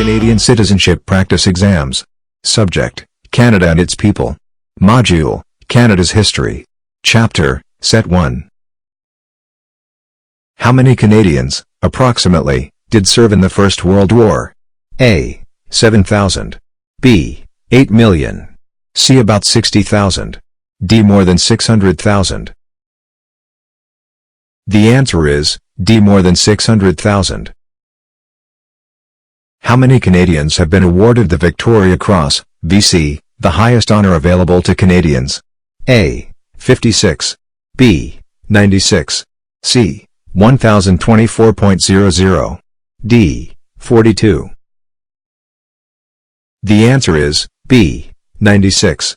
Canadian Citizenship Practice Exams. Subject: Canada and its people. Module: Canada's History. Chapter: Set 1. How many Canadians, approximately, did serve in the First World War? A. 7,000. B. 8 million. C. About 60,000. D. More than 600,000. The answer is D. More than 600,000. How many Canadians have been awarded the Victoria Cross, VC, the highest honor available to Canadians? A. 56. B. 96. C. 1024.00. D. 42. The answer is B. 96.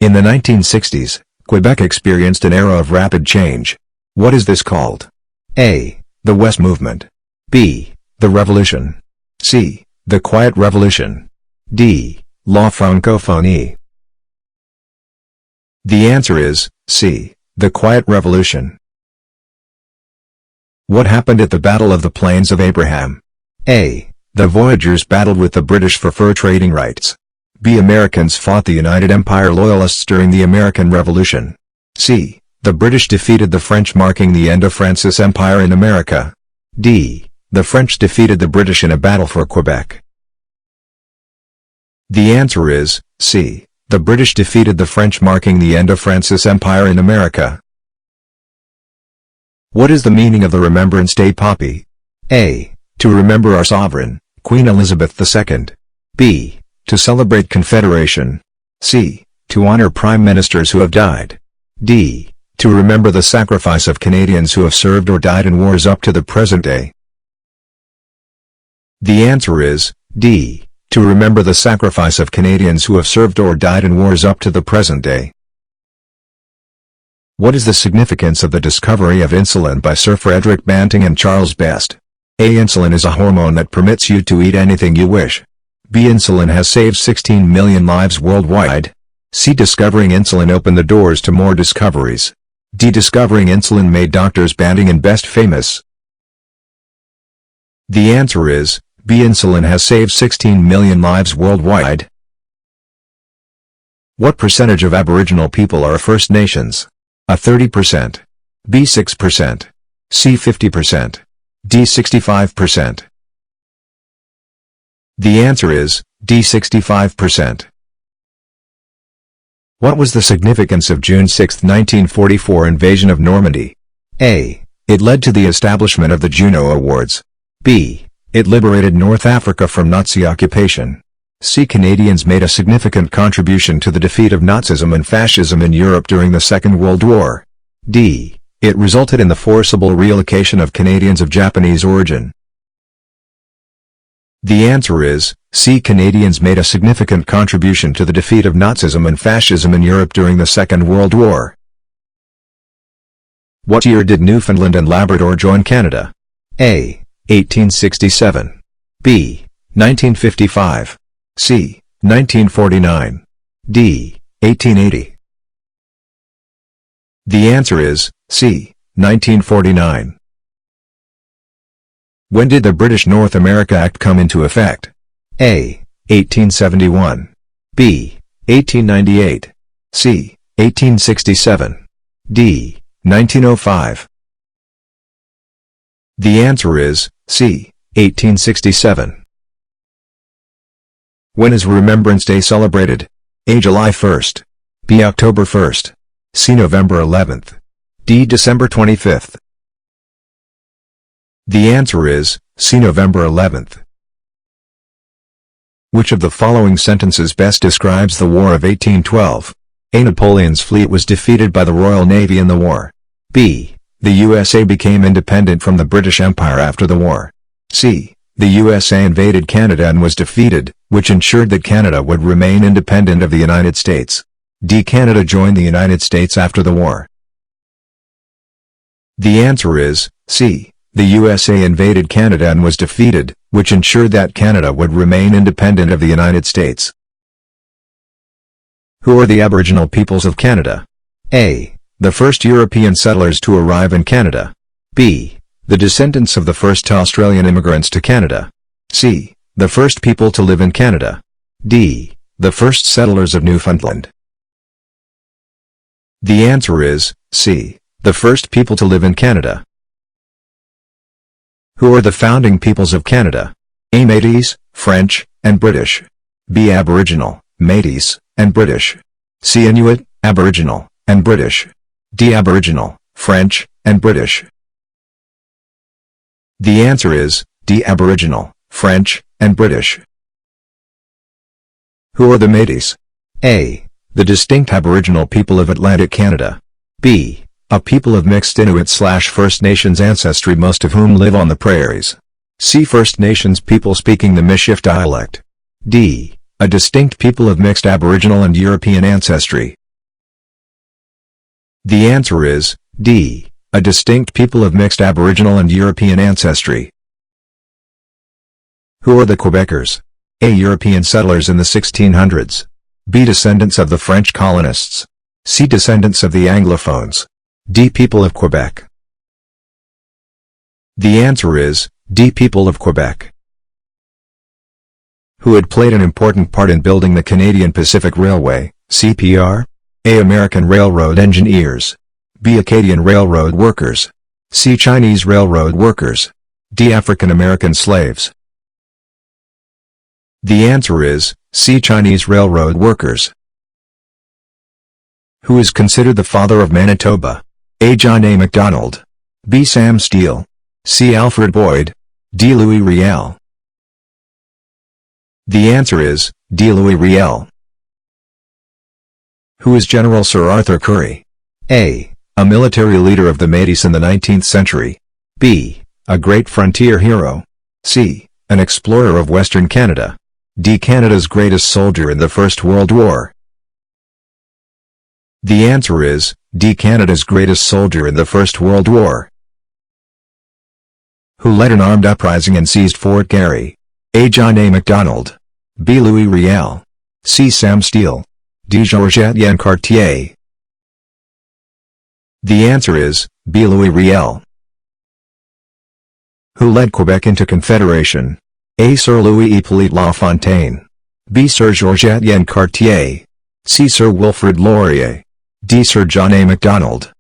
In the 1960s, Quebec experienced an era of rapid change. What is this called? A. The West Movement. B. The Revolution. C. The Quiet Revolution. D. La Francophonie. The answer is C. The Quiet Revolution. What happened at the Battle of the Plains of Abraham? A. The voyageurs battled with the British for fur trading rights. B. Americans fought the United Empire Loyalists during the American Revolution. C. The British defeated the French, marking the end of France's empire in America. D. The French defeated the British in a battle for Quebec. The answer is C. The British defeated the French, marking the end of France's empire in America. What is the meaning of the Remembrance Day poppy? A. To remember our sovereign, Queen Elizabeth II. B. To celebrate Confederation. C. To honor prime ministers who have died. D. To remember the sacrifice of Canadians who have served or died in wars up to the present day. The answer is D. To remember the sacrifice of Canadians who have served or died in wars up to the present day. What is the significance of the discovery of insulin by Sir Frederick Banting and Charles Best? A. Insulin is a hormone that permits you to eat anything you wish. B. Insulin has saved 16 million lives worldwide. C. Discovering insulin opened the doors to more discoveries. D. Discovering insulin made doctors Banting and Best famous. The answer is B. Insulin has saved 16 million lives worldwide. What percentage of Aboriginal people are First Nations? A. 30%. B. 6%. C. 50%. D. 65%. The answer is D. 65%. What was the significance of June 6, 1944 invasion of Normandy? A. It led to the establishment of the Juno Awards. B. It liberated North Africa from Nazi occupation. C. Canadians made a significant contribution to the defeat of Nazism and fascism in Europe during the Second World War. D. It resulted in the forcible relocation of Canadians of Japanese origin. The answer is C. Canadians made a significant contribution to the defeat of Nazism and fascism in Europe during the Second World War. What year did Newfoundland and Labrador join Canada? A. 1867. B. 1955. C. 1949. D. 1880. The answer is C. 1949. When did the British North America Act come into effect? A. 1871. B. 1898. C. 1867. D. 1905. The answer is C. 1867. When is Remembrance Day celebrated? A. July 1st. B. October 1st. C. November 11th. D. December 25th. The answer is C. November 11th. Which of the following sentences best describes the War of 1812? A. Napoleon's fleet was defeated by the Royal Navy in the war. B. The USA became independent from the British Empire after the war. C. The USA invaded Canada and was defeated, which ensured that Canada would remain independent of the United States. D. Canada joined the United States after the war. The answer is C. The USA invaded Canada and was defeated, which ensured that Canada would remain independent of the United States. Who are the Aboriginal peoples of Canada? A. The first European settlers to arrive in Canada. B. The descendants of the first Australian immigrants to Canada. C. The first people to live in Canada. D. The first settlers of Newfoundland. The answer is C. The first people to live in Canada. Who are the founding peoples of Canada? A. Métis, French, and British. B. Aboriginal, Métis, and British. C. Inuit, Aboriginal, and British. D. Aboriginal, French, and British. The answer is D. Aboriginal, French, and British. Who are the Métis? A. The distinct Aboriginal people of Atlantic Canada. B. A people of mixed Inuit/First Nations ancestry, most of whom live on the prairies. C. First Nations people speaking the Michif dialect. D. A distinct people of mixed Aboriginal and European ancestry. The answer is D. A distinct people of mixed Aboriginal and European ancestry. Who are the Quebecers? A. European settlers in the 1600s. B. Descendants of the French colonists. C. Descendants of the Anglophones. D. People of Quebec. The answer is D. People of Quebec. Who had played an important part in building the Canadian Pacific Railway, CPR? A. American railroad engineers. B. Acadian railroad workers. C. Chinese railroad workers. D. African American slaves. The answer is C. Chinese railroad workers. Who is considered the father of Manitoba? A. John A. Macdonald. B. Sam Steele. C. Alfred Boyd. D. Louis Riel. The answer is D. Louis Riel. Who is General Sir Arthur Currie? A. A military leader of the Métis in the 19th century. B. A great frontier hero. C. An explorer of Western Canada. D. Canada's greatest soldier in the First World War. The answer is D. Canada's greatest soldier in the First World War. Who led an armed uprising and seized Fort Garry? A. John A. Macdonald. B. Louis Riel. C. Sam Steele. D. Georges Cartier. The answer is B. Louis Riel. Who led Quebec into Confederation? A. Sir Louis-Hippolyte Lafontaine. B. Sir Georges Cartier. C. Sir Wilfrid Laurier. D. Sir John A. Macdonald.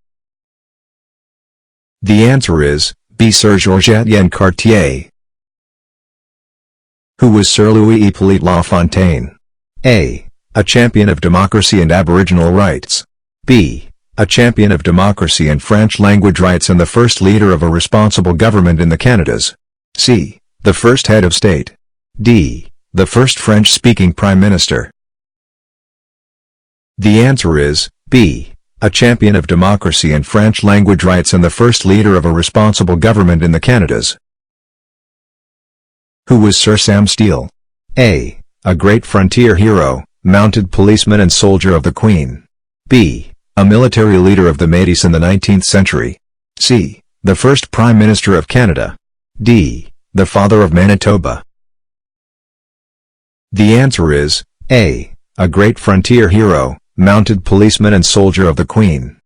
The answer is B. Sir Georges Cartier. Who was Sir Louis-Hippolyte Lafontaine? A. A champion of democracy and Aboriginal rights. B. A champion of democracy and French language rights and the first leader of a responsible government in the Canadas. C. The first head of state. D. The first French-speaking prime minister. The answer is B. A champion of democracy and French language rights and the first leader of a responsible government in the Canadas. Who was Sir Sam Steele? A. A great frontier hero, mounted policeman and soldier of the Queen. B. A military leader of the Métis in the 19th century. C. The first Prime Minister of Canada. D. The father of Manitoba. The answer is A. A great frontier hero, mounted policeman and soldier of the Queen.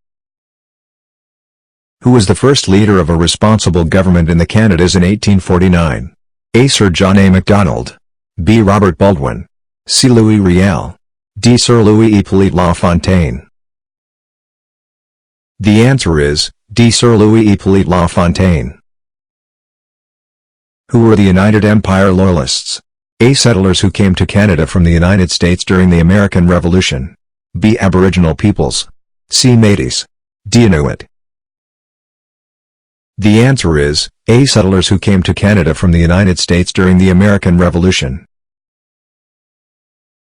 Who was the first leader of a responsible government in the Canadas in 1849? A. Sir John A. Macdonald. B. Robert Baldwin. C. Louis Riel. D. Sir Louis-Hippolyte Lafontaine. The answer is D. Sir Louis-Hippolyte Lafontaine. Who were the United Empire Loyalists? A. Settlers who came to Canada from the United States during the American Revolution. B. Aboriginal peoples. C. Métis. D. Inuit. The answer is A. Settlers who came to Canada from the United States during the American Revolution.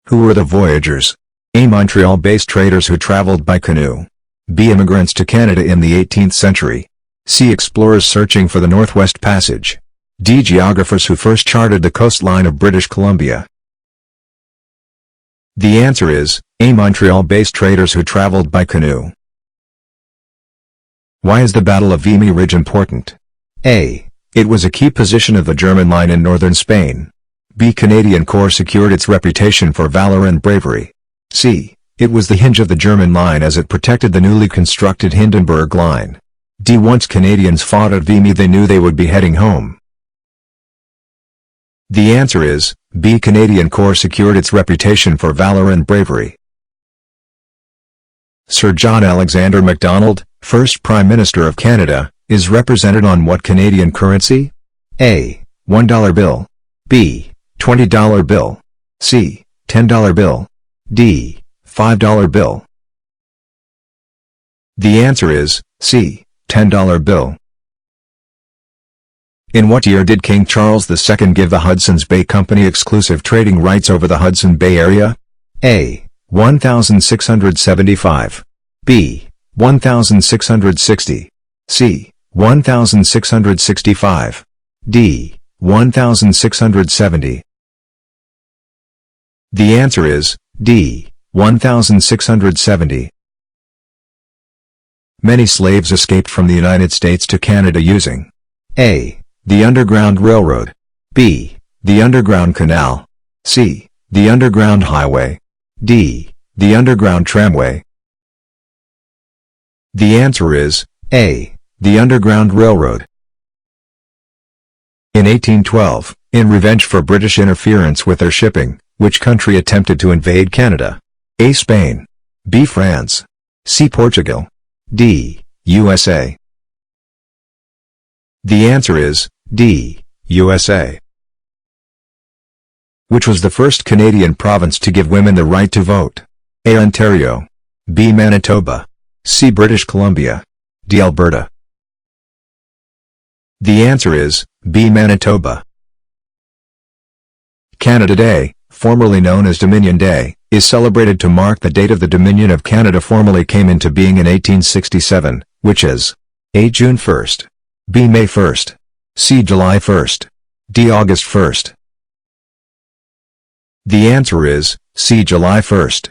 Who were the voyagers? A. Montreal-based traders who traveled by canoe. B. Immigrants to Canada in the 18th century. C. Explorers searching for the Northwest Passage. D. Geographers who first charted the coastline of British Columbia. The answer is A. Montreal-based traders who traveled by canoe. Why is the Battle of Vimy Ridge important? A. It was a key position of the German line in northern Spain. B. Canadian Corps secured its reputation for valor and bravery. C. It was the hinge of the German line as it protected the newly constructed Hindenburg Line. D. Once Canadians fought at Vimy they knew they would be heading home. The answer is B. Canadian Corps secured its reputation for valor and bravery. Sir John Alexander Macdonald, first Prime Minister of Canada, is represented on what Canadian currency? A. $1 bill. B. $20 bill. C. $10 bill. D. $5 bill. The answer is C. $10 bill. In what year did King Charles II give the Hudson's Bay Company exclusive trading rights over the Hudson Bay area? A. 1675. B. 1660. C. 1665. D. 1670. The answer is D. 1670. Many slaves escaped from the United States to Canada using A. the Underground Railroad, B. the Underground Canal, C. the Underground Highway, D. the Underground Tramway. The answer is A. the Underground Railroad. In 1812, in revenge for British interference with their shipping, which country attempted to invade Canada? A. Spain, B. France, C. Portugal, D. USA. The answer is D. USA. Which was the first Canadian province to give women the right to vote? A. Ontario, B. Manitoba, C. British Columbia, D. Alberta. The answer is B. Manitoba. Canada Day, formerly known as Dominion Day, is celebrated to mark the date of the Dominion of Canada formally came into being in 1867, which is A. June 1st, B. May 1st, C. July 1st, D. August 1st. The answer is C. July 1st.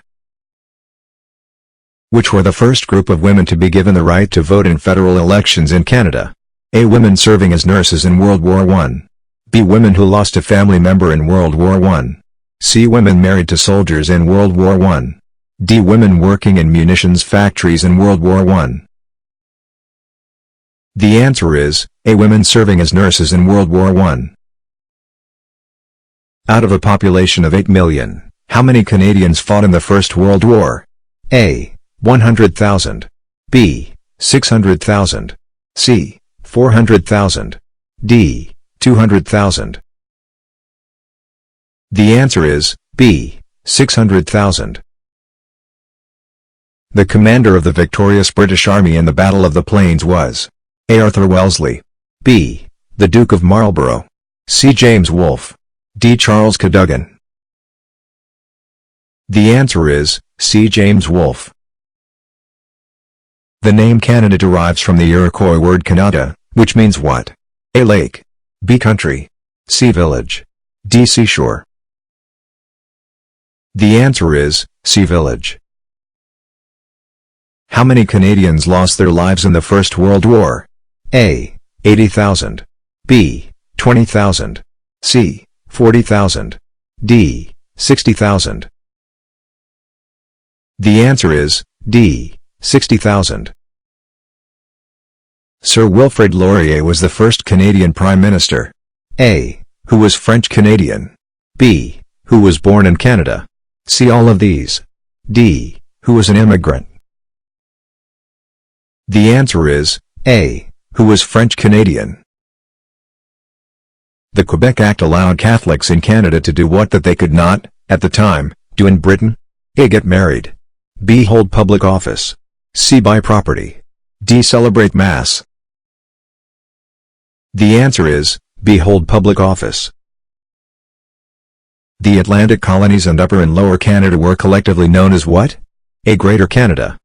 Which were the first group of women to be given the right to vote in federal elections in Canada? A. Women serving as nurses in World War I. B. Women who lost a family member in World War I. C. Women married to soldiers in World War I. D. Women working in munitions factories in World War I. The answer is A. Women serving as nurses in World War I. Out of a population of 8 million, how many Canadians fought in the First World War? A. 100,000. B. 600,000. C. 400,000. D. 200,000. The answer is B. 600,000. The commander of the victorious British Army in the Battle of the Plains was A. Arthur Wellesley, B. the Duke of Marlborough, C. James Wolfe, D. Charles Cadogan. The answer is C. James Wolfe. The name Canada derives from the Iroquois word Canada, which means what? A. Lake, B. Country, C. Village, D. Seashore. The answer is C. Village. How many Canadians lost their lives in the First World War? A. 80,000. B. 20,000. C. 40,000. D. 60,000. The answer is D. 60,000. Sir Wilfrid Laurier was the first Canadian Prime Minister. A. Who was French-Canadian. B. Who was born in Canada. C. All of these. D. Who was an immigrant. The answer is A. Who was French-Canadian. The Quebec Act allowed Catholics in Canada to do what that they could not, at the time, do in Britain? A. Get married. B. Hold public office. C. Buy property. D. Celebrate Mass. The answer is B. Hold public office. The Atlantic colonies and Upper and Lower Canada were collectively known as what? A. Greater Canada.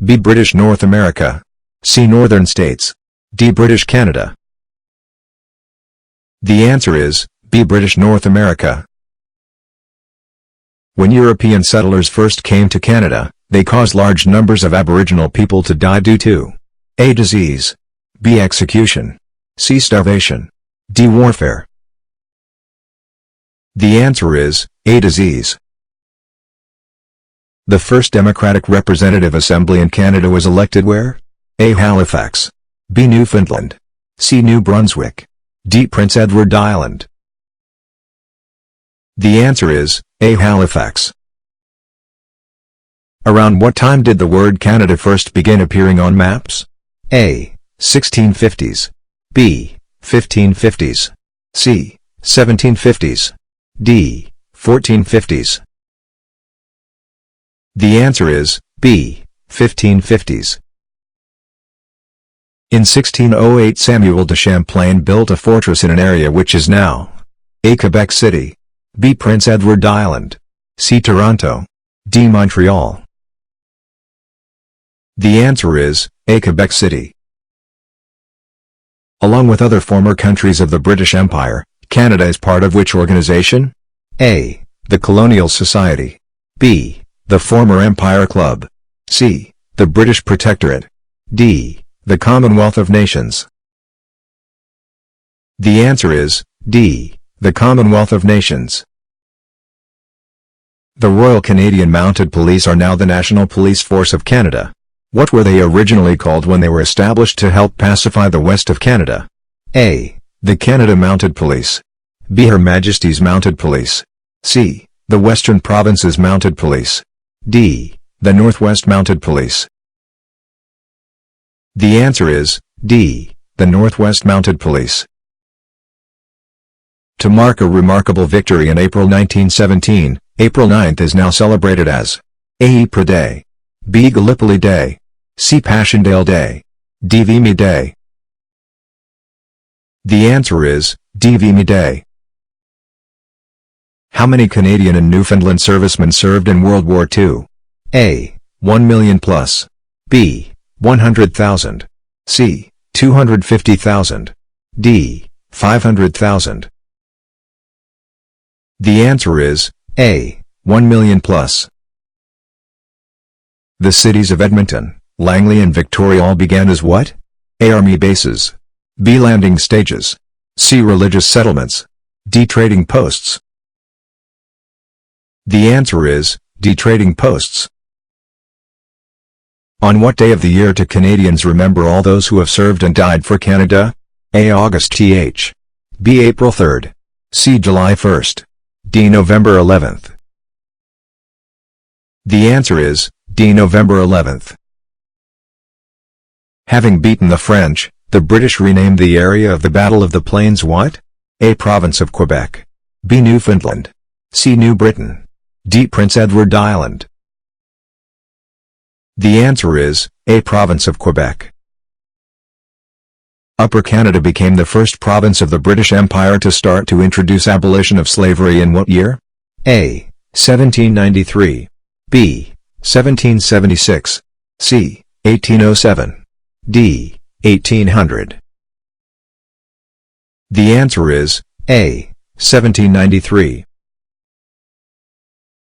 B. British North America. C. Northern States. D. British Canada. The answer is B. British North America. When European settlers first came to Canada, they caused large numbers of Aboriginal people to die due to A. Disease, B. Execution, C. Starvation, D. Warfare. The answer is A. Disease. The first Democratic Representative Assembly in Canada was elected where? A. Halifax, B. Newfoundland, C. New Brunswick, D. Prince Edward Island. The answer is A. Halifax. Around what time did the word Canada first begin appearing on maps? A. 1650s. B. 1550s. C. 1750s. D. 1450s. The answer is B. 1550s. In 1608 Samuel de Champlain built a fortress in an area which is now A. Quebec City, B. Prince Edward Island, C. Toronto, D. Montreal. The answer is A. Quebec City. Along with other former countries of the British Empire, Canada is part of which organization? A. The Colonial Society, B. The Former Empire Club, C. The British Protectorate, D. The Commonwealth of Nations. The answer is D. The Commonwealth of Nations. The Royal Canadian Mounted Police are now the National Police Force of Canada. What were they originally called when they were established to help pacify the west of Canada? A. The Canada Mounted Police, B. Her Majesty's Mounted Police, C. The Western Provinces Mounted Police, D. The Northwest Mounted Police. The answer is D. The Northwest Mounted Police. To mark a remarkable victory in April 1917, April 9th is now celebrated as A. Ypres Day, B. Gallipoli Day, C. Passchendaele Day, D. Vimy Day. The answer is D. Vimy Day. How many Canadian and Newfoundland servicemen served in World War II? A. 1 million plus, B. 100,000, C. 250,000, D. 500,000. The answer is A. 1 million plus. The cities of Edmonton, Langley and Victoria all began as what? A. Army bases, B. landing stages, C. religious settlements, D. trading posts. The answer is D. trading posts. On what day of the year do Canadians remember all those who have served and died for Canada? A. August th, B. April 3rd, C. July 1st, D. November 11th. The answer is D. November 11th. Having beaten the French, the British renamed the area of the Battle of the Plains what? A. Province of Quebec, B. Newfoundland, C. New Britain, D. Prince Edward Island. The answer is A. Province of Quebec. Upper Canada became the first province of the British Empire to start to introduce abolition of slavery in what year? A. 1793, B. 1776, C. 1807, D. 1800. The answer is A. 1793.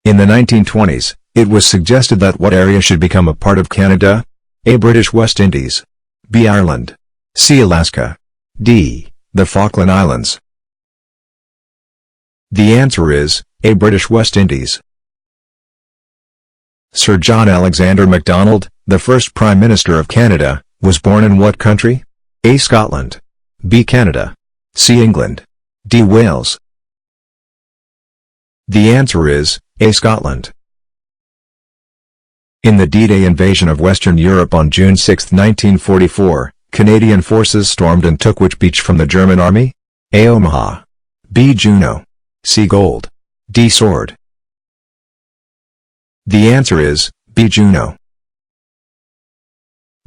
In the 1920s, it was suggested that what area should become a part of Canada? A. British West Indies, B. Ireland, C. Alaska, D. The Falkland Islands. The answer is A. British West Indies. Sir John Alexander Macdonald, the first Prime Minister of Canada, was born in what country? A. Scotland, B. Canada, C. England, D. Wales. The answer is A. Scotland. In the D-Day invasion of Western Europe on June 6, 1944, Canadian forces stormed and took which beach from the German army? A. Omaha, B. Juno, C. Gold, D. Sword. The answer is B. Juno.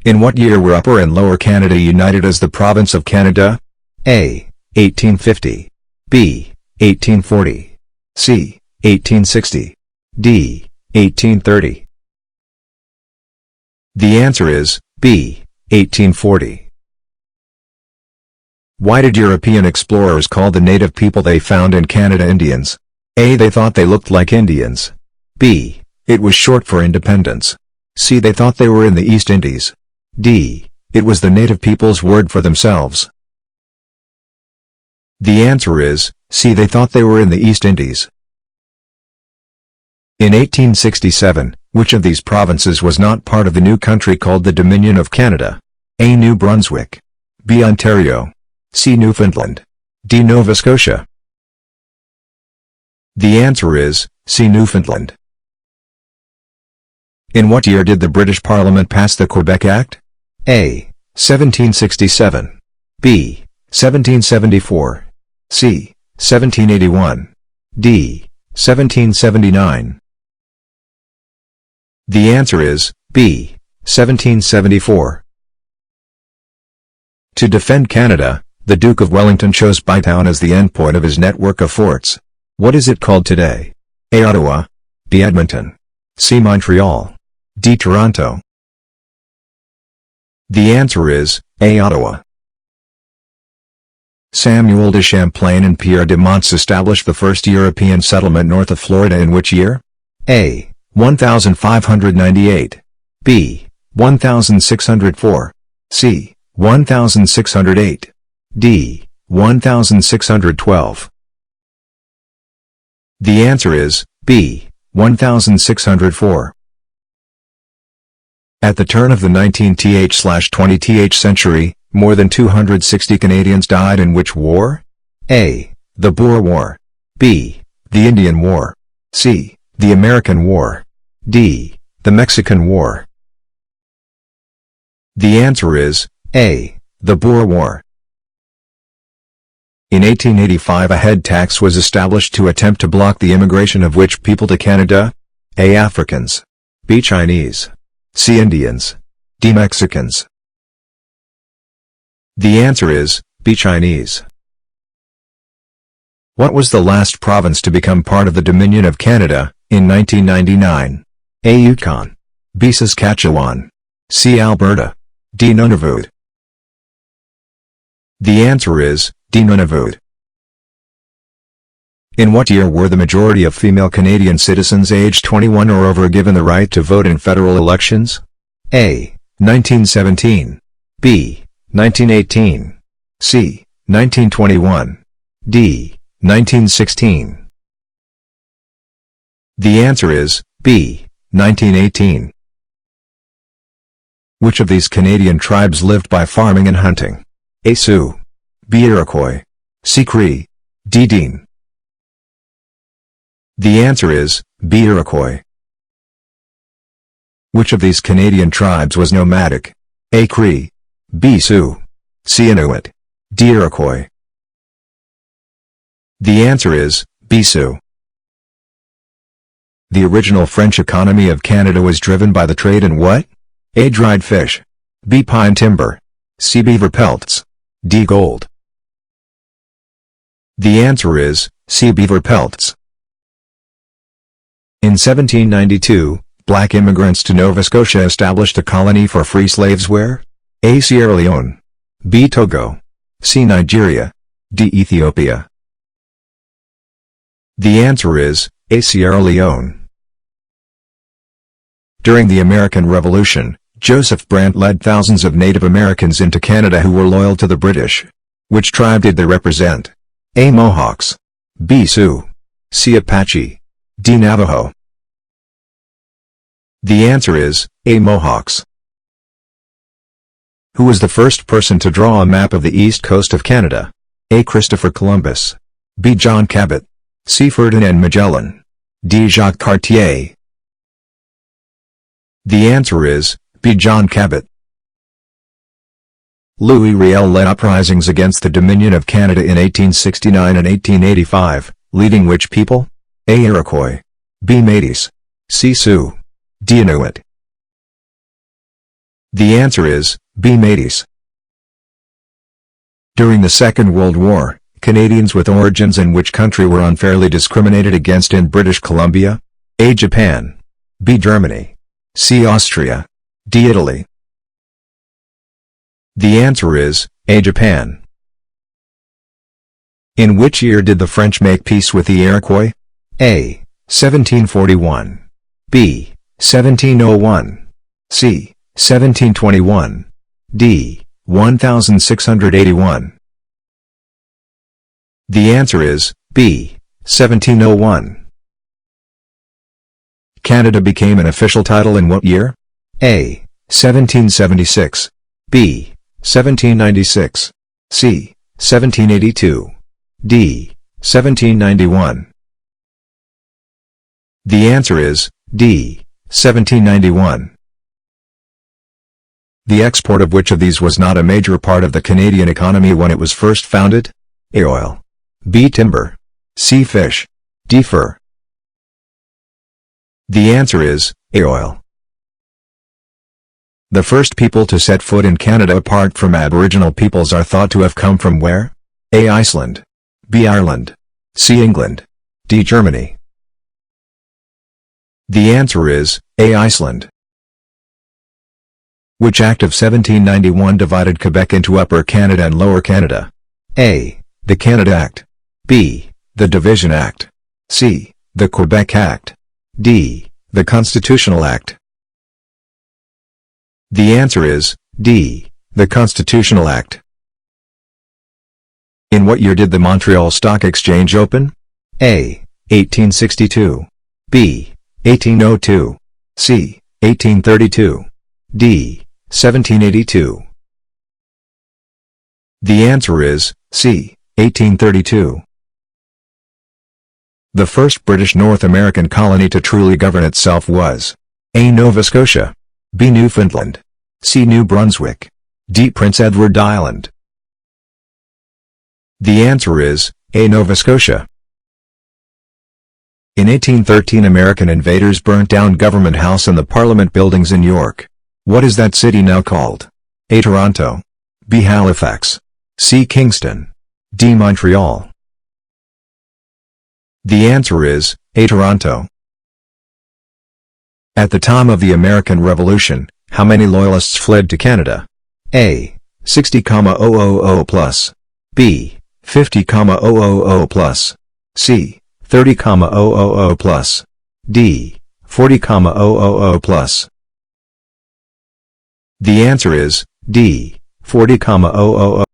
In what year were Upper and Lower Canada united as the Province of Canada? A. 1850, B. 1840, C. 1860, D. 1830. The answer is B. 1840. Why did European explorers call the native people they found in Canada Indians? A. They thought they looked like Indians. B. It was short for independence. C. They thought they were in the East Indies. D. It was the native people's word for themselves. The answer is C. They thought they were in the East Indies. In 1867, which of these provinces was not part of the new country called the Dominion of Canada? A. New Brunswick, B. Ontario, C. Newfoundland, D. Nova Scotia. The answer is C. Newfoundland. In what year did the British Parliament pass the Quebec Act? A. 1767. B. 1774. C. 1781. D. 1779. The answer is B. 1774. To defend Canada, the Duke of Wellington chose Bytown as the endpoint of his network of forts. What is it called today? A. Ottawa. B. Edmonton. C. Montreal. D. Toronto. The answer is A. Ottawa. Samuel de Champlain and Pierre de Monts established the first European settlement north of Florida in which year? A. 1598. B. 1604. C. 1608. D. 1612. The answer is B. 1604. At the turn of the 19th/20th century, more than 260 Canadians died in which war? A. The Boer War. B. The Indian War. C. The American War. D. The Mexican War. The answer is A. The Boer War. In 1885 a head tax was established to attempt to block the immigration of which people to Canada? A. Africans. B. Chinese. C. Indians. D. Mexicans. The answer is B. Chinese. What was the last province to become part of the Dominion of Canada, in 1999? A. Yukon. B. Saskatchewan. C. Alberta. D. Nunavut. The answer is D. Nunavut. In what year were the majority of female Canadian citizens aged 21 or over given the right to vote in federal elections? A. 1917. B. 1918. C. 1921. D. 1916. The answer is B. 1918. Which of these Canadian tribes lived by farming and hunting? A. Sioux. B. Iroquois. C. Cree. D. Dean. The answer is B. Iroquois. Which of these Canadian tribes was nomadic? A. Cree. B. Sioux. C. Inuit. D. Iroquois. The answer is B. Sioux. The original French economy of Canada was driven by the trade in what? A. Dried fish. B. Pine timber. C. Beaver pelts. D. Gold. The answer is C. Beaver pelts. In 1792, black immigrants to Nova Scotia established a colony for free slaves where? A. Sierra Leone. B. Togo. C. Nigeria. D. Ethiopia. The answer is A. Sierra Leone. During the American Revolution, Joseph Brant led thousands of Native Americans into Canada who were loyal to the British. Which tribe did they represent? A. Mohawks. B. Sioux. C. Apache. D. Navajo. The answer is A. Mohawks. Who was the first person to draw a map of the east coast of Canada? A. Christopher Columbus. B. John Cabot. C. Ferdinand Magellan. D. Jacques Cartier. The answer is B. John Cabot. Louis Riel led uprisings against the Dominion of Canada in 1869 and 1885, leading which people? A. Iroquois. B. Métis. C. Sioux. D. Inuit. The answer is B. Métis. During the Second World War, Canadians with origins in which country were unfairly discriminated against in British Columbia? A. Japan. B. Germany. C. Austria. D. Italy. The answer is A. Japan. In which year did the French make peace with the Iroquois? A. 1741. B. 1701. C. 1721. D. 1681. The answer is B. 1701. Canada became an official title in what year? A. 1776. B. 1796. C. 1782. D. 1791. The answer is D. 1791. The export of which of these was not a major part of the Canadian economy when it was first founded? A. Oil. B. Timber. C. Fish. D. Fur. The answer is A. Oil. The first people to set foot in Canada apart from Aboriginal peoples are thought to have come from where? A. Iceland. B. Ireland. C. England. D. Germany. The answer is A. Iceland. Which Act of 1791 divided Quebec into Upper Canada and Lower Canada? A. The Canada Act. B. The Division Act. C. The Quebec Act. D. The Constitutional Act. The answer is D. The Constitutional Act. In what year did the Montreal Stock Exchange open? A. 1862. B. 1802. C. 1832. D. 1782. The answer is C. 1832. The first British North American colony to truly govern itself was A. Nova Scotia. B. Newfoundland. C. New Brunswick. D. Prince Edward Island. The answer is A. Nova Scotia. In 1813 American invaders burnt down Government House and the Parliament buildings in York. What is that city now called? A. Toronto. B. Halifax. C. Kingston. D. Montreal. The answer is A. Toronto. At the time of the American Revolution, how many Loyalists fled to Canada? A. 60,000 plus. B. 50,000 plus. C. 30,000 plus. D. 40,000 plus. The answer is D. 40,000.